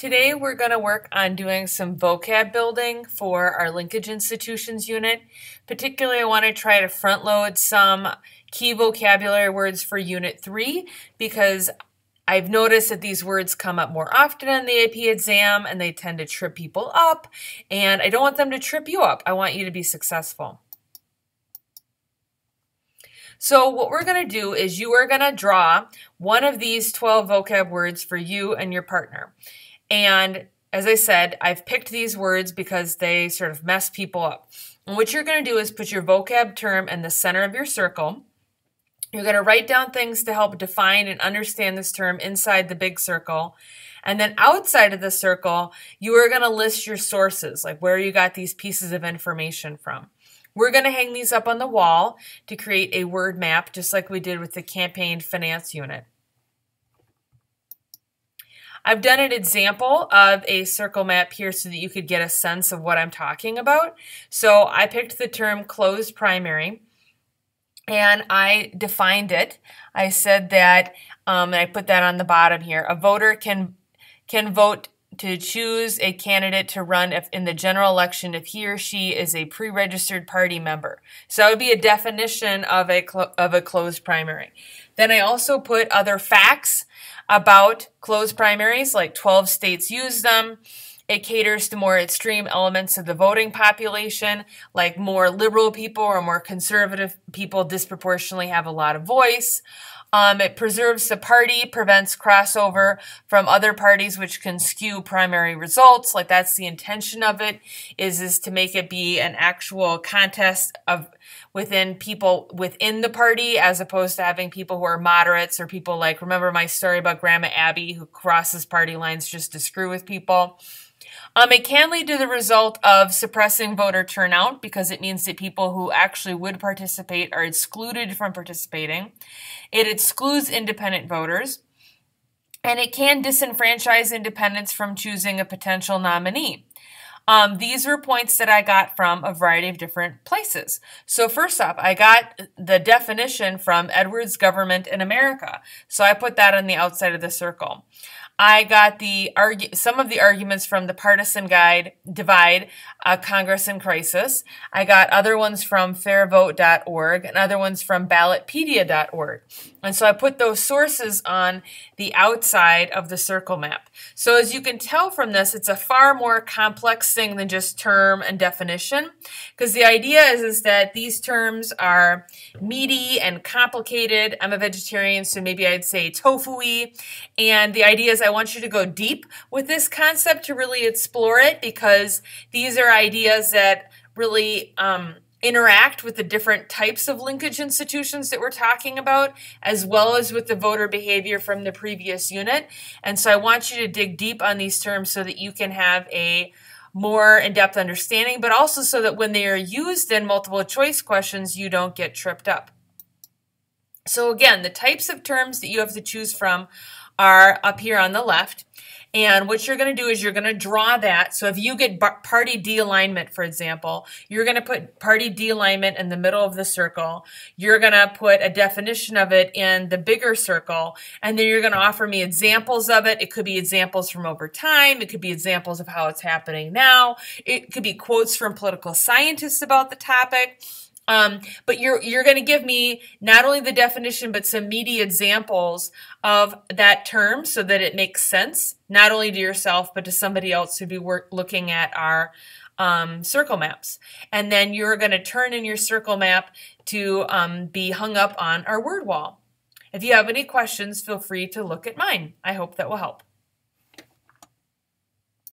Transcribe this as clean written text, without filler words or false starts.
Today we're going to work on doing some vocab building for our linkage institutions unit. Particularly, I want to try to front load some key vocabulary words for Unit 3 because I've noticed that these words come up more often on the AP exam and they tend to trip people up, and I don't want them to trip you up. I want you to be successful. So what we're going to do is you are going to draw one of these 12 vocab words for you and your partner. And as I said, I've picked these words because they sort of mess people up. And what you're going to do is put your vocab term in the center of your circle. You're going to write down things to help define and understand this term inside the big circle. And then outside of the circle, you are going to list your sources, like where you got these pieces of information from. We're going to hang these up on the wall to create a word map, just like we did with the campaign finance unit. I've done an example of a circle map here so that you could get a sense of what I'm talking about. So I picked the term closed primary and I defined it. I said that, and I put that on the bottom here, a voter can vote to choose a candidate to run in the general election if he or she is a pre-registered party member. So that would be a definition of a closed primary. Then I also put other facts about closed primaries, like 12 states use them. It caters to more extreme elements of the voting population, like more liberal people or more conservative people disproportionately have a lot of voice. It preserves the party, prevents crossover from other parties, which can skew primary results. Like that's the intention of it, is to make it be an actual contest of within people within the party, as opposed to having people who are moderates or people like, remember my story about Grandma Abby who crosses party lines just to screw with people. It can lead to the result of suppressing voter turnout because it means that people who actually would participate are excluded from participating. It excludes independent voters, and it can disenfranchise independents from choosing a potential nominee. These were points that I got from a variety of different places. So first off, I got the definition from Edwards' Government in America. So I put that on the outside of the circle. I got some of the arguments from the Partisan Guide, Divide, Congress in Crisis. I got other ones from fairvote.org and other ones from ballotpedia.org. And so I put those sources on the outside of the circle map. So as you can tell from this, it's a far more complex thing than just term and definition, because the idea is that these terms are meaty and complicated. I'm a vegetarian, so maybe I'd say tofu-y. And the idea is I want you to go deep with this concept to really explore it, because these are ideas that really interact with the different types of linkage institutions that we're talking about, as well as with the voter behavior from the previous unit. And so I want you to dig deep on these terms so that you can have a more in-depth understanding, but also so that when they are used in multiple choice questions, you don't get tripped up. So again, the types of terms that you have to choose from are up here on the left. And what you're going to do is you're going to draw that. So if you get party de-alignment, for example, you're going to put party de-alignment in the middle of the circle. You're going to put a definition of it in the bigger circle. And then you're going to offer me examples of it. It could be examples from over time. It could be examples of how it's happening now. It could be quotes from political scientists about the topic. But you're going to give me not only the definition, but some meaty examples of that term so that it makes sense, not only to yourself, but to somebody else who'd be looking at our circle maps. And then you're going to turn in your circle map to be hung up on our word wall. If you have any questions, feel free to look at mine. I hope that will help.